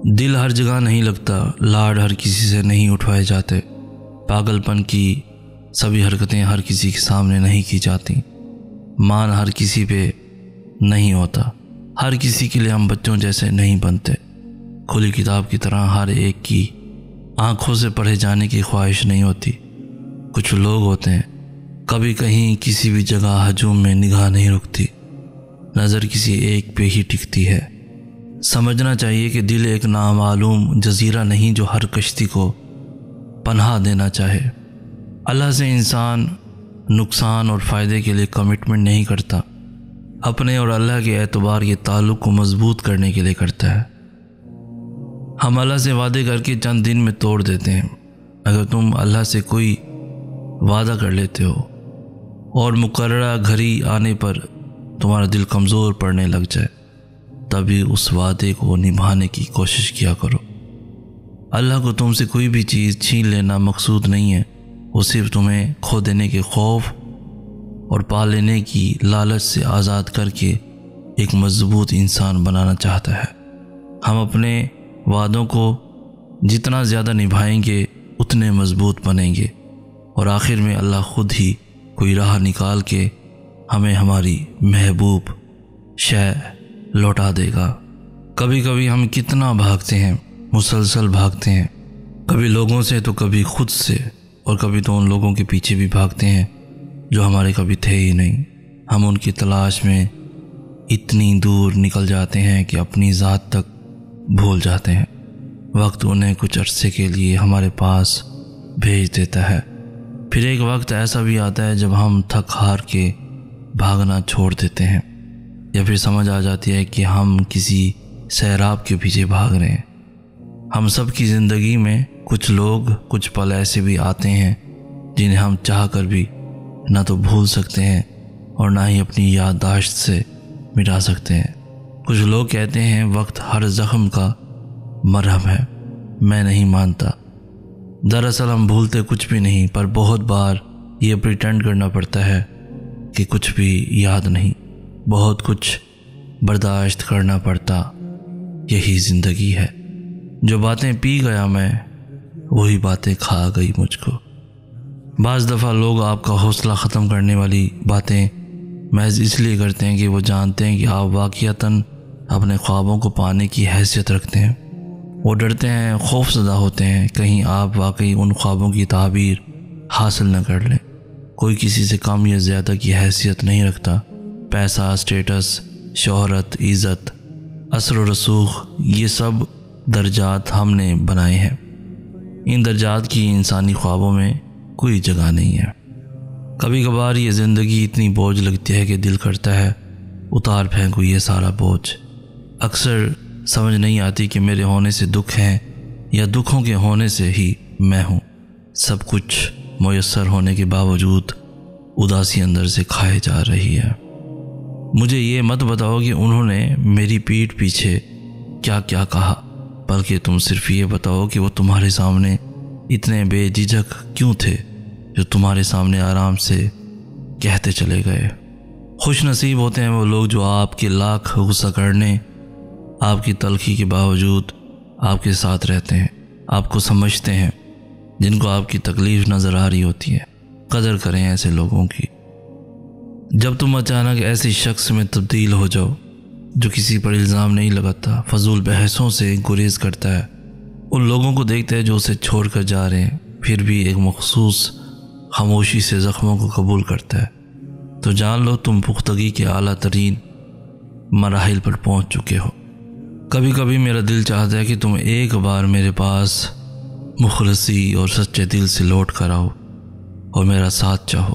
दिल हर जगह नहीं लगता, लाड हर किसी से नहीं उठवाए जाते, पागलपन की सभी हरकतें हर किसी के सामने नहीं की जाती, मान हर किसी पे नहीं होता, हर किसी के लिए हम बच्चों जैसे नहीं बनते। खुली किताब की तरह हर एक की आंखों से पढ़े जाने की ख्वाहिश नहीं होती। कुछ लोग होते हैं कभी कहीं किसी भी जगह हजूम में निगाह नहीं रुकती, नज़र किसी एक पे ही टिकती है। समझना चाहिए कि दिल एक नामालूम जजीरा नहीं जो हर कश्ती को पनाह देना चाहे। अल्लाह से इंसान नुकसान और फ़ायदे के लिए कमिटमेंट नहीं करता, अपने और अल्लाह के एतबार के ताल्लुक़ को मजबूत करने के लिए करता है। हम अल्लाह से वादे करके चंद दिन में तोड़ देते हैं। अगर तुम अल्लाह से कोई वादा कर लेते हो और मुकर्ररा घड़ी आने पर तुम्हारा दिल कमज़ोर पड़ने लग जाए, तभी उस वादे को निभाने की कोशिश किया करो। अल्लाह को तुमसे कोई भी चीज़ छीन लेना मकसूद नहीं है, वो सिर्फ तुम्हें खो देने के खौफ और पा लेने की लालच से आज़ाद करके एक मजबूत इंसान बनाना चाहता है। हम अपने वादों को जितना ज़्यादा निभाएंगे उतने मजबूत बनेंगे और आखिर में अल्लाह खुद ही कोई राह निकाल के हमें हमारी महबूब शय लौटा देगा। कभी कभी हम कितना भागते हैं, मुसलसल भागते हैं, कभी लोगों से तो कभी खुद से, और कभी तो उन लोगों के पीछे भी भागते हैं जो हमारे कभी थे ही नहीं। हम उनकी तलाश में इतनी दूर निकल जाते हैं कि अपनी ज़ात तक भूल जाते हैं। वक्त उन्हें कुछ अरसे के लिए हमारे पास भेज देता है, फिर एक वक्त ऐसा भी आता है जब हम थक हार के भागना छोड़ देते हैं, या फिर समझ आ जाती है कि हम किसी सैराब के पीछे भाग रहे हैं। हम सब की ज़िंदगी में कुछ लोग, कुछ पल ऐसे भी आते हैं जिन्हें हम चाह कर भी ना तो भूल सकते हैं और ना ही अपनी याददाश्त से मिटा सकते हैं। कुछ लोग कहते हैं वक्त हर ज़ख्म का मरहम है, मैं नहीं मानता। दरअसल हम भूलते कुछ भी नहीं, पर बहुत बार ये प्रिटेंड करना पड़ता है कि कुछ भी याद नहीं। बहुत कुछ बर्दाश्त करना पड़ता, यही ज़िंदगी है। जो बातें पी गया मैं, वही बातें खा गई मुझको। बाज़ दफ़ा लोग आपका हौसला ख़त्म करने वाली बातें महज इसलिए करते हैं कि वो जानते हैं कि आप वाक़ियतन अपने ख्वाबों को पाने की हैसियत रखते हैं। वो डरते हैं, खौफज़दा होते हैं कहीं आप वाकई उन ख्वाबों की ताबीर हासिल न कर लें। कोई किसी से कम या ज़्यादा की हैसियत नहीं रखता। पैसा, स्टेटस, शोहरत, इज़्ज़त, असर व रसूख, ये सब दर्जात हमने बनाए हैं। इन दर्जात की इंसानी ख्वाबों में कोई जगह नहीं है। कभी कभार ये ज़िंदगी इतनी बोझ लगती है कि दिल करता है उतार फेंकूं ये सारा बोझ। अक्सर समझ नहीं आती कि मेरे होने से दुख हैं या दुखों के होने से ही मैं हूँ। सब कुछ मुयस्सर होने के बावजूद उदासी अंदर से खाए जा रही है। मुझे ये मत बताओ कि उन्होंने मेरी पीठ पीछे क्या क्या कहा, बल्कि तुम सिर्फ ये बताओ कि वो तुम्हारे सामने इतने बेझिझक क्यों थे जो तुम्हारे सामने आराम से कहते चले गए। खुश नसीब होते हैं वो लोग जो आपके लाख गुस्सा करने, आपकी तलखी के बावजूद आपके साथ रहते हैं, आपको समझते हैं, जिनको आपकी तकलीफ़ नज़र आ रही होती है। कदर करें ऐसे लोगों की। जब तुम अचानक ऐसे शख्स में तब्दील हो जाओ जो किसी पर इल्ज़ाम नहीं लगाता, फजूल बहसों से गुरेज करता है, उन लोगों को देखते हैं जो उसे छोड़ कर जा रहे हैं, फिर भी एक मखसूस खामोशी से ज़ख्मों को कबूल करता है, तो जान लो तुम पुख्तगी के आला तरीन मराहिल पर पहुंच चुके हो। कभी कभी मेरा दिल चाहता है कि तुम एक बार मेरे पास मुखलसी और सच्चे दिल से लौट कर आओ और मेरा साथ चाहो,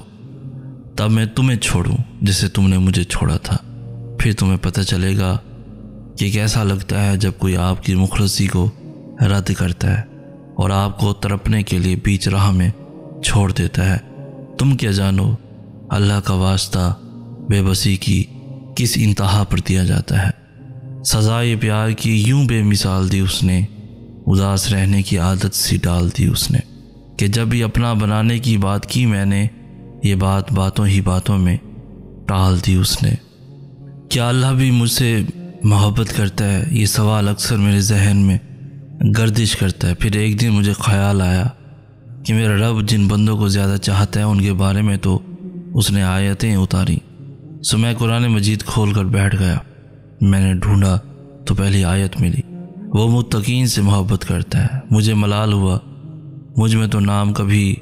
तब मैं तुम्हें छोड़ूं जिसे तुमने मुझे छोड़ा था। फिर तुम्हें पता चलेगा कि कैसा लगता है जब कोई आपकी मुखलसी को रद्द करता है और आपको तड़पने के लिए बीच राह में छोड़ देता है। तुम क्या जानो अल्लाह का वास्ता बेबसी की किस इंतहा पर दिया जाता है। सज़ाए प्यार की यूं बेमिसाल दी उसने, उदास रहने की आदत सी डाल दी उसने, कि जब भी अपना बनाने की बात की मैंने, ये बात बातों ही बातों में टाल दी उसने। क्या अल्लाह भी मुझसे मोहब्बत करता है? ये सवाल अक्सर मेरे जहन में गर्दिश करता है। फिर एक दिन मुझे ख्याल आया कि मेरा रब जिन बंदों को ज़्यादा चाहता है उनके बारे में तो उसने आयतें उतारी। सो मैं कुरान मजीद खोल कर बैठ गया। मैंने ढूंढा तो पहली आयत मिली, वो मुत्तकीन से मोहब्बत करता है। मुझे मलाल हुआ, मुझ में तो नाम कभी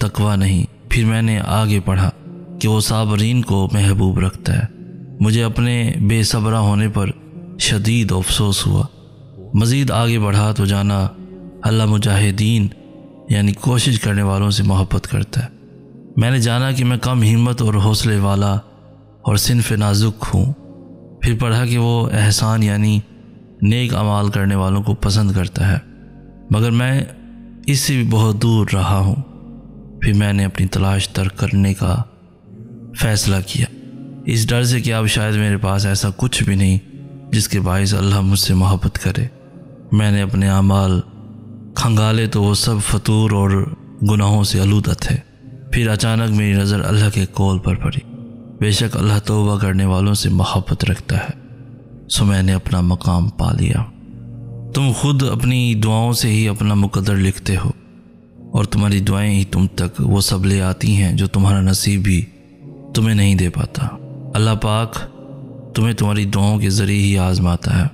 तकवा नहीं। फिर मैंने आगे पढ़ा कि वो साबरीन को महबूब रखता है। मुझे अपने बेसब्रा होने पर शदीद अफसोस हुआ। मज़ीद आगे बढ़ा तो जाना अल्लाह मुजाहिदीन यानी कोशिश करने वालों से मोहब्बत करता है। मैंने जाना कि मैं कम हिम्मत और हौसले वाला और सिन्फ़ नाजुक हूँ। फिर पढ़ा कि वो एहसान यानी नेक अमाल करने वालों को पसंद करता है, मगर मैं इससे भी बहुत दूर रहा हूँ। फिर मैंने अपनी तलाश तर्क करने का फ़ैसला किया, इस डर से कि अब शायद मेरे पास ऐसा कुछ भी नहीं जिसके बाइस अल्लाह मुझसे मोहब्बत करे। मैंने अपने अमाल खंगाले तो वो सब फतूर और गुनाहों से आलूदा थे। फिर अचानक मेरी नज़र अल्लाह के कौल पर पड़ी, बेशक अल्लाह तौबा करने वालों से मोहब्बत रखता है। सो मैंने अपना मकाम पा लिया। तुम खुद अपनी दुआओं से ही अपना मुकद्दर लिखते हो और तुम्हारी दुआएं ही तुम तक वो सब ले आती हैं जो तुम्हारा नसीब भी तुम्हें नहीं दे पाता। अल्लाह पाक तुम्हें तुम्हारी दुआओं के ज़रिए ही आज़माता है।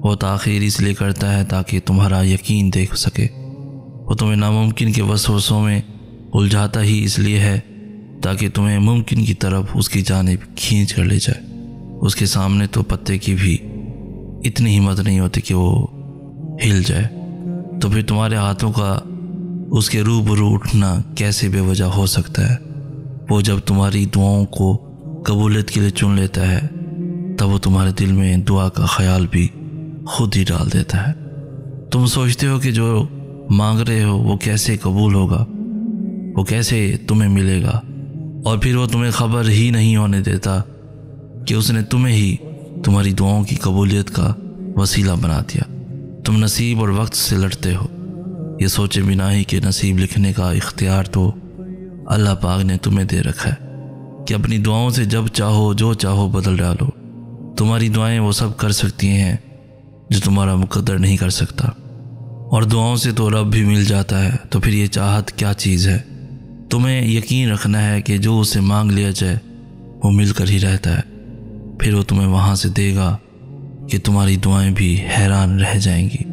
वो ताख़ीर इसलिए करता है ताकि तुम्हारा यकीन देख सके। वो तुम्हें नामुमकिन के वसवसों में उलझाता ही इसलिए है ताकि तुम्हें मुमकिन की तरफ उसकी जानिब खींच कर ले जाए। उसके सामने तो पत्ते की भी इतनी हिम्मत नहीं होती कि वो हिल जाए, तो फिर तुम्हारे हाथों का उसके रूबरू उठना कैसे बेवजह हो सकता है। वो जब तुम्हारी दुआओं को कबूलियत के लिए चुन लेता है तब वो तुम्हारे दिल में दुआ का ख्याल भी खुद ही डाल देता है। तुम सोचते हो कि जो मांग रहे हो वो कैसे कबूल होगा, वो कैसे तुम्हें मिलेगा, और फिर वो तुम्हें खबर ही नहीं होने देता कि उसने तुम्हें ही तुम्हारी दुआओं की कबूलियत का वसीला बना दिया। तुम नसीब और वक्त से लड़ते हो, ये सोचे बिना ही कि नसीब लिखने का इख्तियार तो अल्लाह पाक ने तुम्हें दे रखा है कि अपनी दुआओं से जब चाहो जो चाहो बदल डालो। तुम्हारी दुआएं वो सब कर सकती हैं जो तुम्हारा मुकद्दर नहीं कर सकता, और दुआओं से तो रब भी मिल जाता है। तो फिर ये चाहत क्या चीज़ है। तुम्हें यकीन रखना है कि जो उसे मांग लिया जाए वो मिलकर ही रहता है। फिर वो तुम्हें वहाँ से देगा कि तुम्हारी दुआएं भी हैरान रह जाएंगी।